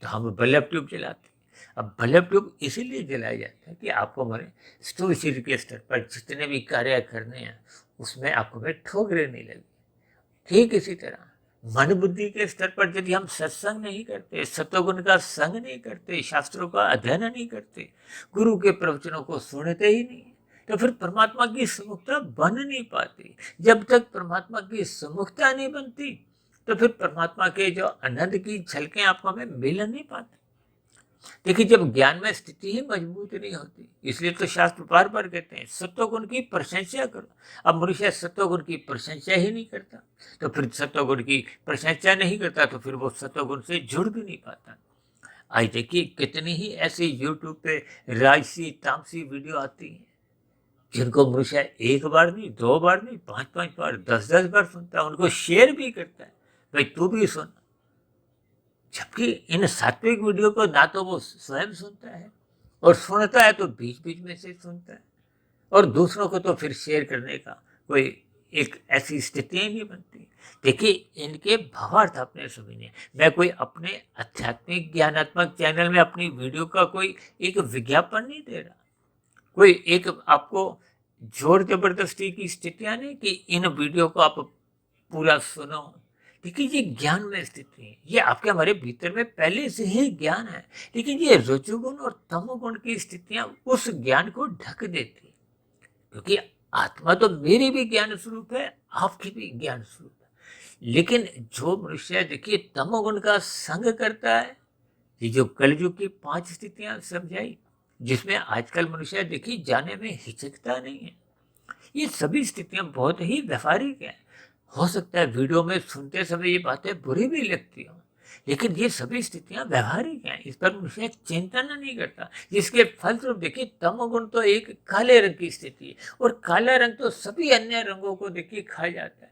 तो हम बल्ब ट्यूब जलाते हैं। अब बल्ब ट्यूब इसीलिए जलाया जाता है कि आपको हमारे स्थूल शरीर के स्तर पर जितने भी कार्य करने हैं उसमें आपको में ठोकरे नहीं लगे। ठीक इसी तरह मन बुद्धि के स्तर पर यदि हम सत्संग नहीं करते, सतोगुण का संग नहीं करते, शास्त्रों का अध्ययन नहीं करते, गुरु के प्रवचनों को सुनते ही नहीं, तो फिर परमात्मा की सुमुखता बन नहीं पाती। जब तक परमात्मा की सुमुखता नहीं बनती तो फिर परमात्मा के जो आनंद की झलकें आपको हमें मिल नहीं पाती। देखिए, जब ज्ञान में स्थिति ही मजबूत नहीं होती, इसलिए तो शास्त्र बार बार कहते हैं सत्वगुण की प्रशंसा करो। अब मनुष्य सत्वगुण की प्रशंसा ही नहीं करता, तो फिर सत्वगुण की प्रशंसा नहीं करता तो फिर वो सत्वगुण से जुड़ भी नहीं पाता। आज देखिए, कितनी ही ऐसी यूट्यूब पे राजसी तामसी वीडियो आती हैं, जिनको मनुष्य एक बार नहीं, दो बार नहीं, पांच पांच बार, दस दस बार सुनता है, उनको शेयर भी करता है, भाई तू भी सुन। जबकि इन सात्विक वीडियो को ना तो वो स्वयं सुनता है, और सुनता है तो बीच बीच में से सुनता है, और दूसरों को तो फिर शेयर करने का कोई एक ऐसी स्थिति ही नहीं बनती। देखिए, इनके भावार्थ आपने समझने। मैं कोई अपने आध्यात्मिक ज्ञानात्मक चैनल में अपनी वीडियो का कोई एक विज्ञापन नहीं दे रहा, कोई एक आपको जोर जबरदस्ती की स्थितियां नहीं कि इन वीडियो को आप पूरा सुनो। देखिए, ये ज्ञान में स्थिति है, ये आपके हमारे भीतर में पहले से ही ज्ञान है, लेकिन ये रजोगुण और तमोगुण की स्थितियां उस ज्ञान को ढक देती है। क्योंकि आत्मा तो मेरी भी ज्ञान स्वरूप है, आपकी भी ज्ञान स्वरूप है, लेकिन जो मनुष्य देखिए तमोगुण का संग करता है, ये जो कलयुग की 5 स्थितियां समझाई, जिसमें आजकल मनुष्य देखिए जाने में हिचकता नहीं है, ये सभी स्थितियां बहुत ही व्यवहारिक है। हो सकता है वीडियो में सुनते समय ये बातें बुरी भी लगती हो, लेकिन ये सभी स्थितियां व्यवहारिक हैं, इस पर मनुष्य चिंतन नहीं करता। जिसके फलस्वरूप देखिए तमोगुण तो एक काले रंग की स्थिति है, और काला रंग तो सभी अन्य रंगों को देखिए खा जाता है।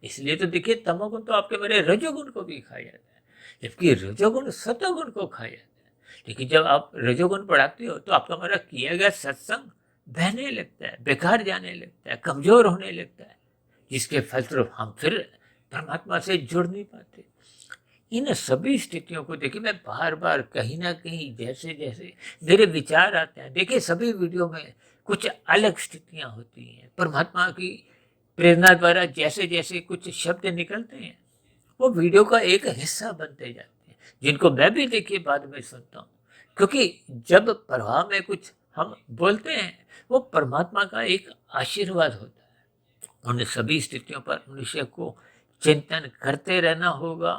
इसलिए तो देखिए तमोगुण तो आपके मेरे रजोगुण को भी खा जाता है, जबकि रजोगुण सतोगुण को खा जाता है। लेकिन जब आप रजोगुण बढ़ाते हो तो आपका मेरा किया गया सत्संग बहने लगता है, बेकार जाने लगता है, कमजोर होने लगता है, जिसके फलस्वरूप हम फिर परमात्मा से जुड़ नहीं पाते। इन सभी स्थितियों को देखिए मैं बार बार कहीं ना कहीं जैसे जैसे मेरे विचार आते हैं, देखिए सभी वीडियो में कुछ अलग स्थितियां होती हैं। परमात्मा की प्रेरणा द्वारा जैसे जैसे कुछ शब्द निकलते हैं, वो वीडियो का एक हिस्सा बनते जाते हैं, जिनको मैं भी देखिए बाद में सुनता हूँ। क्योंकि जब प्रवाह में कुछ हम बोलते हैं, वो परमात्मा का एक आशीर्वाद होता है। उन सभी स्थितियों पर मनुष्य को चिंतन करते रहना होगा,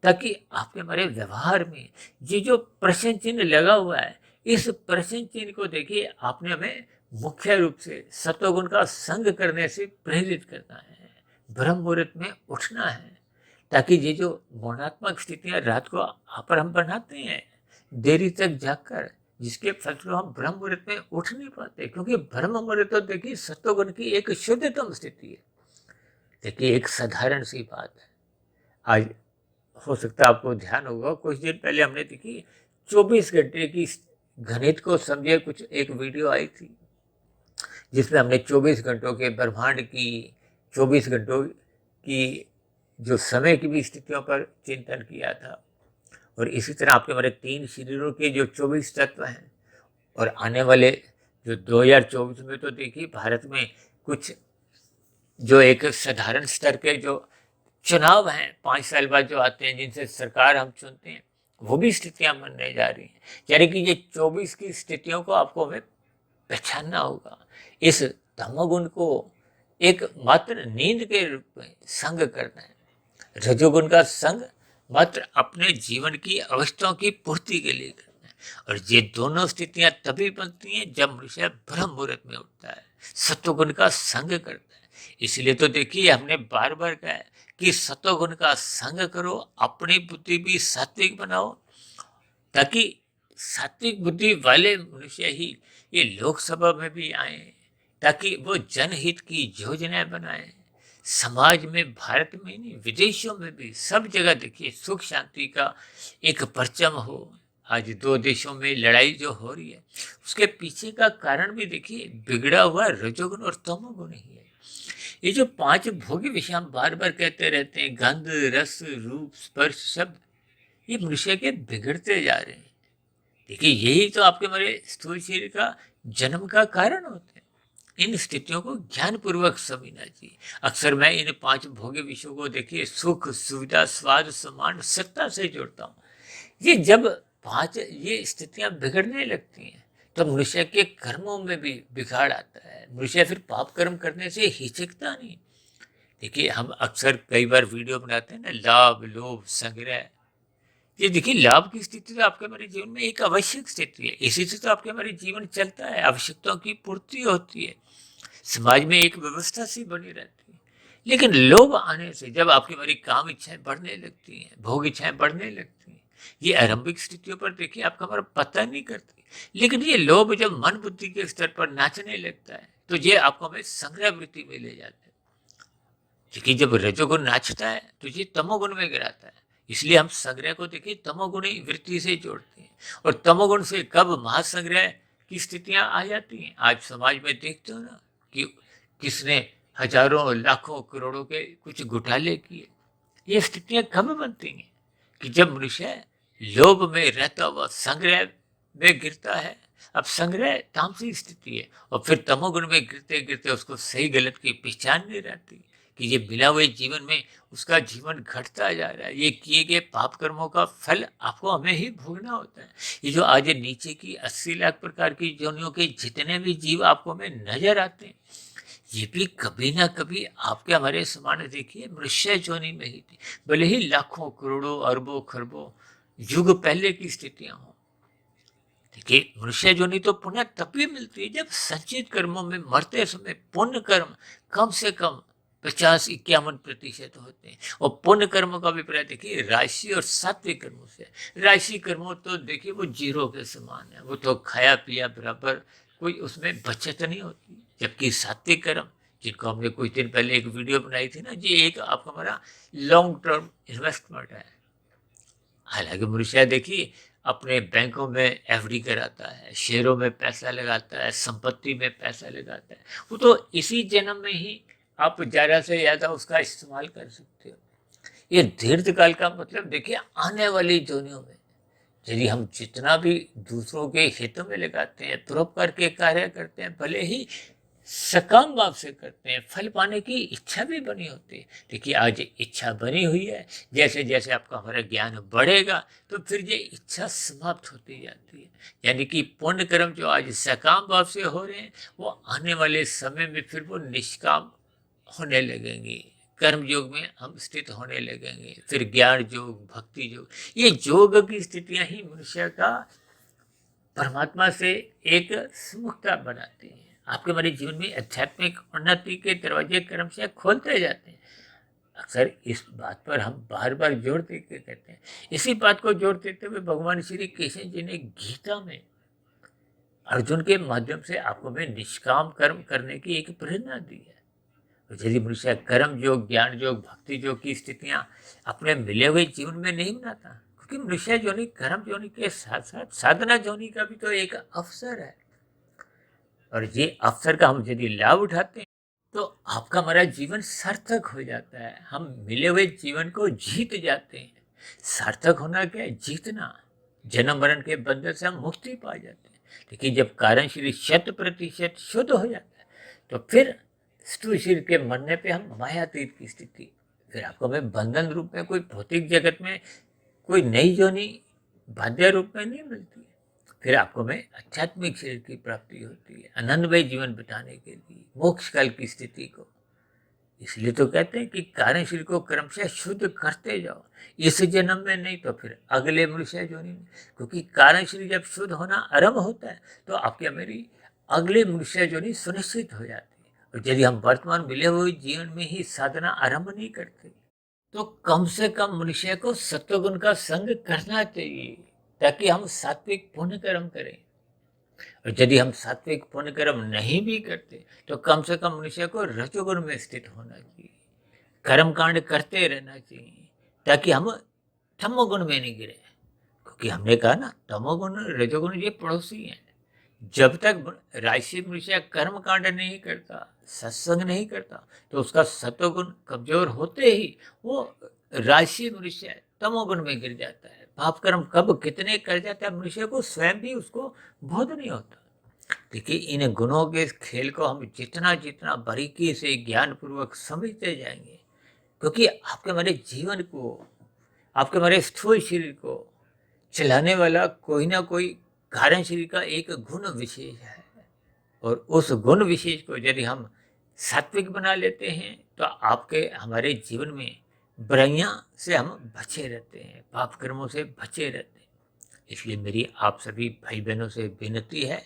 ताकि आपके हमारे व्यवहार में ये जो प्रश्न चिन्ह लगा हुआ है, इस प्रश्न चिन्ह को देखिए आपने हमें मुख्य रूप से सत्वगुण का संग करने से प्रेरित करना है, ब्रह्म मुहूर्त में उठना है, ताकि ये जो गुणात्मक स्थितियां रात को पर हम बनाते हैं देरी तक जागकर, जिसके फलस्वरूप हम ब्रह्म मुहूर्त में उठ नहीं पाते। क्योंकि ब्रह्म मुहूर्त तो देखिए सत्वगुण की एक शुद्धतम स्थिति है। देखिए, एक साधारण सी बात है, आज हो सकता है आपको ध्यान होगा, कुछ दिन पहले हमने देखी 24 घंटे की गणित को समझे कुछ एक वीडियो आई थी, जिसमें हमने 24 घंटों के ब्रह्मांड की, 24 घंटों की जो समय की भी स्थितियों पर चिंतन किया था। और इसी तरह आपके हमारे 3 शरीरों के जो 24 तत्व हैं, और आने वाले जो 2024 में तो देखिए भारत में कुछ जो एक साधारण स्तर के जो चुनाव हैं 5 साल बाद जो आते हैं, जिनसे सरकार हम चुनते हैं, वो भी स्थितियां बनने जा रही हैं। यानी कि ये 24 की स्थितियों को आपको हमें पहचानना होगा। इस तमोगुण को एक मात्र नींद के रूप में संग करना है, रजोगुण का संग मात्र अपने जीवन की अवस्थाओं की पूर्ति के लिए करना है। और ये दोनों स्थितियां तभी बनती हैं जब मनुष्य ब्रह्म मुहूर्त में उठता है, सत्वगुण का संग करता है। इसलिए तो देखिए हमने बार बार कहा है कि सत्वगुण का संग करो, अपनी बुद्धि भी सात्विक बनाओ, ताकि सात्विक बुद्धि वाले मनुष्य ही ये लोकसभा में भी आए, ताकि वो जनहित की योजनाएं बनाए। समाज में, भारत में नहीं विदेशों में भी सब जगह देखिए सुख शांति का एक परचम हो। आज 2 देशों में लड़ाई जो हो रही है, उसके पीछे का कारण भी देखिए बिगड़ा हुआ रजोगुण और तमोगुण ही है। ये जो 5 भोगी विषय हम बार बार कहते रहते हैं, गंध रस रूप स्पर्श शब्द, ये मनुष्य के बिगड़ते जा रहे हैं। देखिए, यही तो आपके हमारे स्थूल शरीर का जन्म का कारण होते हैं। इन स्थितियों को ज्ञान पूर्वक समझना चाहिए। अक्सर मैं इन 5 भोग्य विषयों को देखिए सुख सुविधा स्वाद सम्मान सत्ता से जोड़ता हूँ। ये जब 5 ये स्थितियां बिगड़ने लगती हैं, तो मनुष्य के कर्मों में भी बिगाड़ आता है। मनुष्य फिर पाप कर्म करने से हिचकता नहीं। देखिए, हम अक्सर कई बार वीडियो बनाते हैं ना, लाभ लोभ संग्रह, ये देखिए, लाभ की स्थिति तो आपके हमारे जीवन में एक आवश्यक स्थिति है। इसी से तो आपके हमारे जीवन चलता है, आवश्यकताओं की पूर्ति होती है, समाज में एक व्यवस्था सी बनी रहती है। लेकिन लोभ आने से जब आपकी हमारी काम इच्छाएं बढ़ने लगती हैं, भोग इच्छाएं बढ़ने लगती हैं, ये आरंभिक स्थितियों पर देखिए आपका हमारा पता नहीं करती। लेकिन ये लोभ जब मन बुद्धि के स्तर पर नाचने लगता है, तो ये आपको हमें संग्रह वृत्ति में ले जाता है। क्योंकि जब रजोगुण नाचता है तो ये तमोगुण में गिराता है। इसलिए हम संग्रह को देखिए तमोगुणी वृत्ति से जोड़ते हैं। और तमोगुण से कब महासंग्रह की स्थितियां आ जाती हैं, आज समाज में देखते हो ना कि किसने हजारों लाखों करोड़ों के कुछ घोटाले किए। ये स्थितियां कब बनती हैं कि जब मनुष्य लोभ में रहता हुआ संग्रह में गिरता है। अब संग्रह तामसिक स्थिति है और फिर तमोगुण में गिरते गिरते उसको सही गलत की पहचान नहीं रहती कि ये मिला हुए जीवन में उसका जीवन घटता जा रहा है। ये किए गए पाप कर्मों का फल आपको हमें ही भोगना होता है। ये जो आज नीचे की 80 लाख प्रकार की योनियों के जितने भी जीव आपको हमें नजर आते हैं, ये भी कभी ना कभी आपके हमारे समान देखिए मनुष्य योनि में ही थी। भले ही लाखों करोड़ों अरबों खरबों युग पहले की स्थितियां हों। देखिए, मनुष्य योनि तो पुनः तभी मिलती है जब संचित कर्मों में मरते समय पुण्य कर्म कम से कम 50-51% होते हैं। और पुण्य कर्मों का अभिप्राय देखिए राशि और सात्विक कर्मों से। राशि कर्मों तो देखिए वो जीरो के समान है, वो तो खाया पिया बराबर, कोई उसमें बचत नहीं होती। जबकि सात्विक कर्म, जिनको हमने कुछ दिन पहले एक वीडियो बनाई थी ना जी, एक आपका हमारा लॉन्ग टर्म इन्वेस्टमेंट है। हालांकि मनुष्य देखिए अपने बैंकों में एफडी कराता है, शेयरों में पैसा लगाता है, संपत्ति में पैसा लगाता है, वो तो इसी जन्म में ही आप ज़्यादा से ज़्यादा उसका इस्तेमाल कर सकते हो। ये दीर्घकाल का मतलब देखिए आने वाली जोनियों में यदि हम जितना भी दूसरों के हित में लगाते हैं, परोपकार के कार्य करते हैं, भले ही सकाम भाव से करते हैं, फल पाने की इच्छा भी बनी होती है। देखिए आज इच्छा बनी हुई है, जैसे जैसे आपका हमारा ज्ञान बढ़ेगा तो फिर ये इच्छा समाप्त होती जाती है। यानी कि पुण्य कर्म जो आज सकाम भाव से हो रहे हैं, वो आने वाले समय में फिर वो निष्काम होने लगेंगे। कर्म योग में हम स्थित होने लगेंगे। फिर ज्ञान योग, भक्ति योग, ये योग की स्थितियां ही मनुष्य का परमात्मा से एक सुमुखता बनाती हैं। आपके हमारे जीवन में आध्यात्मिक उन्नति के दरवाजे कर्म से खोलते जाते हैं। अक्सर इस बात पर हम बार बार जोर देकर कहते हैं। इसी बात को जोर देते हुए भगवान श्री कृष्ण जी ने गीता में अर्जुन के माध्यम से आपको में निष्काम कर्म करने की एक प्रेरणा दी है। तो यदि मनुष्य कर्म योग, ज्ञान योग, भक्ति योग की स्थितियां अपने मिले हुए जीवन में नहीं बनाता, क्योंकि मनुष्य जोनि कर्म जोनि के साथ साथ साधना जोनि का भी तो एक अवसर है। और ये अवसर का हम यदि लाभ उठाते हैं तो आपका हमारा जीवन सार्थक हो जाता है। हम मिले हुए जीवन को जीत जाते हैं। सार्थक होना क्या है? जीतना। जन्म मरण के बंधन से हम मुक्ति पा जाते हैं। लेकिन जब कारण शरीर 100% शुद्ध हो जाता है तो फिर स्थूल शरीर के मरने पे हम मायातीत की स्थिति, फिर आपको हमें बंधन रूप में कोई भौतिक जगत में कोई नई योनि बाध्य रूप में नहीं मिलती है। फिर आपको में आध्यात्मिक शरीर की प्राप्ति होती है, आनंदमय जीवन बिताने के लिए, मोक्ष काल की स्थिति को। इसलिए तो कहते हैं कि कारण शरीर को क्रमशः शुद्ध करते जाओ, इस जन्म में नहीं तो फिर अगले मनुष्य योनि में। क्योंकि कारण शरीर जब शुद्ध होना आरंभ होता है तो आपके मेरी अगले मनुष्य योनि सुनिश्चित हो जाती है। और यदि हम वर्तमान मिले हुए जीवन में ही साधना आरंभ नहीं करते तो कम से कम मनुष्य को सत्वगुण का संग करना चाहिए, ताकि हम सात्विक पुण्य कर्म करें। और यदि हम सात्विक पुण्य कर्म नहीं भी करते तो कम से कम मनुष्य को रजोगुण में स्थित होना चाहिए, कर्म कांड करते रहना चाहिए, ताकि हम तमोगुण में नहीं गिरे। क्योंकि हमने कहा ना तमोगुण रजोगुण ये पड़ोसी हैं। जब तक राशि मनुष्य कर्म कांड नहीं करता, सत्संग नहीं करता, तो उसका सत्वगुण कमजोर होते ही वो राशि मनुष्य तमोगुण में गिर जाता है। पाप कर्म कब कितने कर जाता है मनुष्य को स्वयं भी उसको बोध नहीं होता। देखिए इन गुणों के इस खेल को हम जितना जितना बारीकी से ज्ञान पूर्वक समझते जाएंगे, क्योंकि आपके हमारे जीवन को, आपके हमारे स्थूल शरीर को चलाने वाला कोई ना कोई कारण शरीर का एक गुण विशेष है। और उस गुण विशेष को यदि हम सात्विक बना लेते हैं तो आपके हमारे जीवन में बुराइयां से हम बचे रहते हैं, पाप कर्मों से बचे रहते हैं। इसलिए मेरी आप सभी भाई बहनों से विनती है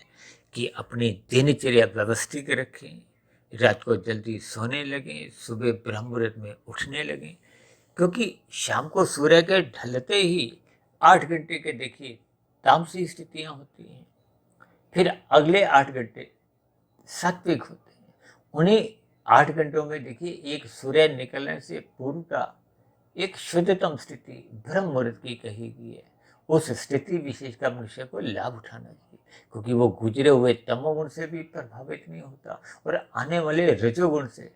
कि अपनी दिनचर्या व्यवस्थित रखें, रात को जल्दी सोने लगें, सुबह ब्रह्म मुहूर्त में उठने लगें, क्योंकि शाम को सूर्य के ढलते ही 8 घंटे के देखिए तामसी स्थितियां होती हैं, फिर अगले 8 घंटे सात्विक होते हैं। उन्हीं 8 घंटों में देखिए एक सूर्य निकलने से पूर्व का एक शुद्धतम स्थिति ब्रह्म मुहूर्त की कही गई है। उस स्थिति विशेष का मनुष्य को लाभ उठाना चाहिए, क्योंकि वो गुजरे हुए तमोगुण से भी प्रभावित नहीं होता और आने वाले रजोगुण से।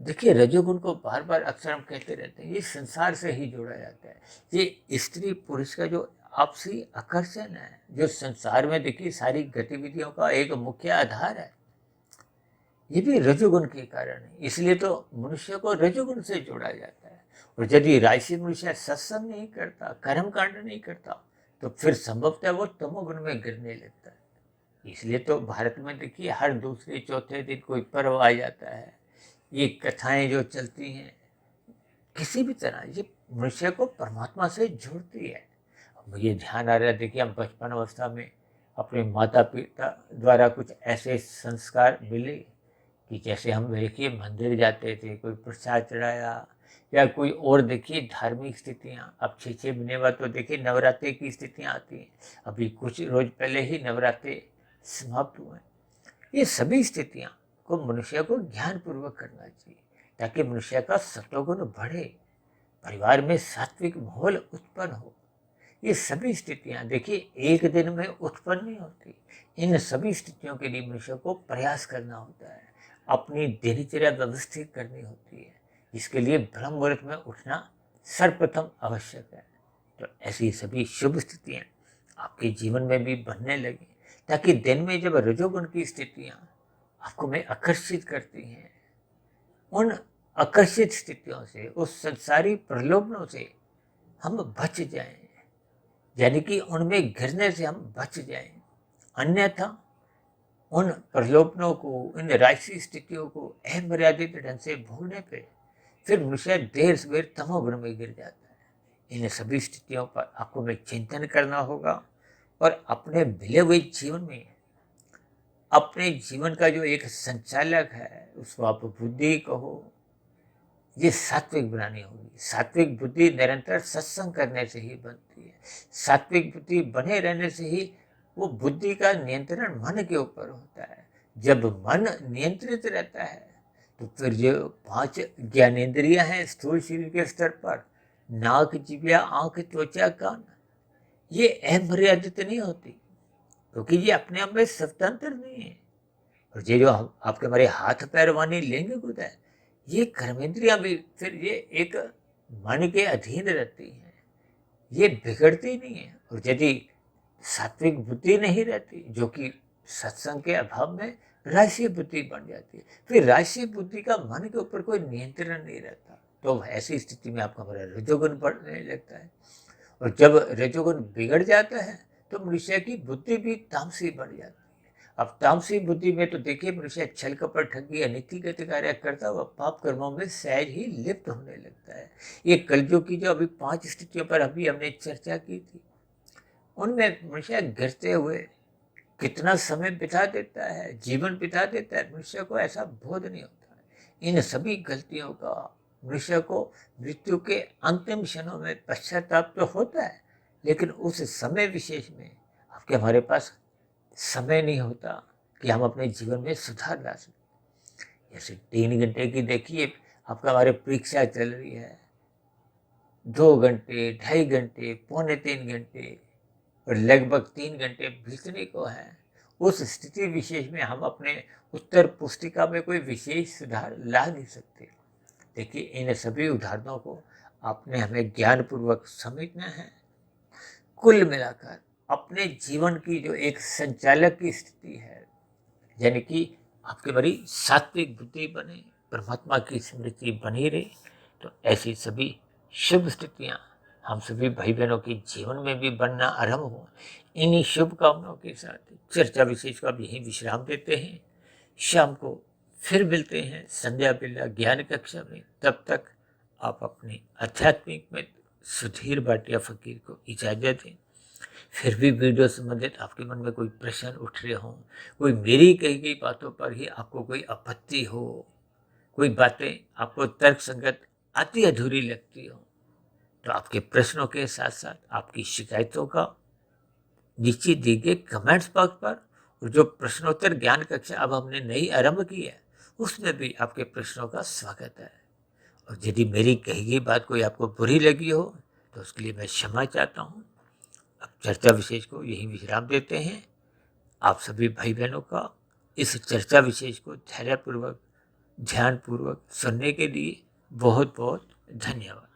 देखिए रजोगुण को बार बार अक्सर हम कहते रहते हैं, ये संसार से ही जोड़ा जाता है। ये स्त्री पुरुष का जो आपसी आकर्षण है, जो संसार में देखिए सारी गतिविधियों का एक मुख्य आधार है, ये भी रजोगुण के कारण है। इसलिए तो मनुष्य को रजोगुण से जोड़ा जाता है। और यदि राशि मनुष्य सत्संग नहीं करता, कर्म कांड नहीं करता, तो फिर संभवतः वो तमोगुण में गिरने लगता है। इसलिए तो भारत में देखिए हर दूसरे चौथे दिन कोई पर्व आ जाता है। ये कथाएं जो चलती हैं, किसी भी तरह ये मनुष्य को परमात्मा से जोड़ती है। अब मुझे ध्यान आ रहा है, देखिए हम बचपन अवस्था में अपने माता पिता द्वारा कुछ ऐसे संस्कार मिले कि जैसे हम देखिए मंदिर जाते थे, कोई प्रसाद चढ़ाया या कोई और देखिए धार्मिक स्थितियाँ। अब 6 महीने बाद तो देखिए नवरात्रि की स्थितियाँ आती हैं। अभी कुछ रोज पहले ही नवरात्रि समाप्त हुए। ये सभी स्थितियाँ को मनुष्य को ज्ञानपूर्वक करना चाहिए, ताकि मनुष्य का सत्वगुण बढ़े, परिवार में सात्विक माहौल उत्पन्न हो। ये सभी स्थितियाँ देखिए एक दिन में उत्पन्न नहीं होती। इन सभी स्थितियों के लिए मनुष्य को प्रयास करना होता है, अपनी दिनचर्या व्यवस्थित करनी होती है, जिसके लिए ब्रह्म मुहूर्त में उठना सर्वप्रथम आवश्यक है। तो ऐसी सभी शुभ स्थितियाँ आपके जीवन में भी बनने लगी, ताकि दिन में जब रजोगुण की स्थितियाँ आपको में आकर्षित करती हैं, उन आकर्षित स्थितियों से, उस संसारी प्रलोभनों से हम बच जाएं, यानी कि उनमें गिरने से हम बच जाएं। अन्यथा उन प्रलोभनों को, इन राशि स्थितियों को अमर्यादित ढंग से भोगने पे फिर मनुष्य देर सवेर तमोगुण में गिर जाता है। इन सभी स्थितियों पर आपको में चिंतन करना होगा और अपने मिले हुए जीवन में अपने जीवन का जो एक संचालक है, उसको आप बुद्धि कहो, ये सात्विक बनानी होगी। सात्विक बुद्धि निरंतर सत्संग करने से ही बनती है। सात्विक बुद्धि बने रहने से ही वो बुद्धि का नियंत्रण मन के ऊपर होता है। जब मन नियंत्रित रहता है तो फिर जो 5 ज्ञानेंद्रियां हैं स्थूल शरीर के स्तर पर, नाक, जिह्वा, आंख, त्वचा, कान, ये अमर्यादित नहीं होती, क्योंकि ये अपने आप में स्वतंत्र नहीं है। और ये जो आपके हमारे हाथ पैर वाणी लिंग गुद है, ये कर्मेंद्रियां भी फिर ये एक मन के अधीन रहती हैं, ये बिगड़ती नहीं है। और यदि सात्विक बुद्धि नहीं रहती, जो कि सत्संग के अभाव में राशि बुद्धि बन जाती है, फिर राशि बुद्धि का मन के ऊपर कोई नियंत्रण नहीं रहता, तो ऐसी स्थिति में आपका हमारा रजोगुण बढ़ने लगता है। और जब रजोगुण बिगड़ जाता है तो मनुष्य की बुद्धि भी तामसी बढ़ जाती है। अब तामसी बुद्धि में तो देखिए मनुष्य छल कपट ठगी अनीतिगत कार्य करता हुआ पाप कर्मों में सहज ही लिप्त होने लगता है। ये कलयुग की जो अभी 5 स्थितियों पर अभी हमने चर्चा की थी, उनमें मनुष्य गिरते हुए कितना समय बिता देता है, जीवन बिता देता है, मनुष्य को ऐसा बोध नहीं होता है। इन सभी गलतियों का मनुष्य को मृत्यु के अंतिम क्षणों में पश्चाताप तो होता है, लेकिन उस समय विशेष में आपके हमारे पास समय नहीं होता कि हम अपने जीवन में सुधार ला सकें। जैसे 3 घंटे की देखिए आपका हमारे परीक्षा चल रही है, 2 घंटे, 2.5 घंटे, पौने 3 घंटे और लगभग 3 घंटे बीतने को हैं। उस स्थिति विशेष में हम अपने उत्तर पुस्तिका में कोई विशेष सुधार ला नहीं सकते। देखिए इन सभी उदाहरणों को आपने हमें ज्ञानपूर्वक समझना है। कुल मिलाकर अपने जीवन की जो एक संचालक की स्थिति है, यानी कि आपके बड़ी सात्विक बुद्धि बने, परमात्मा की स्मृति बनी रहे, तो ऐसी सभी शुभ स्थितियाँ हम सभी भाई बहनों के जीवन में भी बनना आरंभ हो। इन्हीं शुभकामनाओं के साथ चर्चा विशेष का भी यहीं विश्राम देते हैं। शाम को फिर मिलते हैं संध्या बेला ज्ञान कक्षा में। तब तक आप अपने आध्यात्मिक मित्र सुधीर भाटिया फकीर को इजाज़त दें। फिर भी वीडियो संबंधित आपके मन में कोई प्रश्न उठ रहे हों, कोई मेरी कही गई बातों पर ही आपको कोई आपत्ति हो, कोई बातें आपको तर्क संगत आधी अधूरी लगती हो, तो आपके प्रश्नों के साथ साथ आपकी शिकायतों का नीचे दिए गए कमेंट्स बॉक्स पर, और जो प्रश्नोत्तर ज्ञान कक्षा अब हमने नई आरंभ की है उसमें भी आपके प्रश्नों का स्वागत है। और यदि मेरी कही गई बात कोई आपको बुरी लगी हो तो उसके लिए मैं क्षमा चाहता हूँ। अब चर्चा विशेष को यही विश्राम देते हैं। आप सभी भाई बहनों का इस चर्चा विशेष को धैर्यपूर्वक ध्यानपूर्वक सुनने के लिए बहुत बहुत धन्यवाद।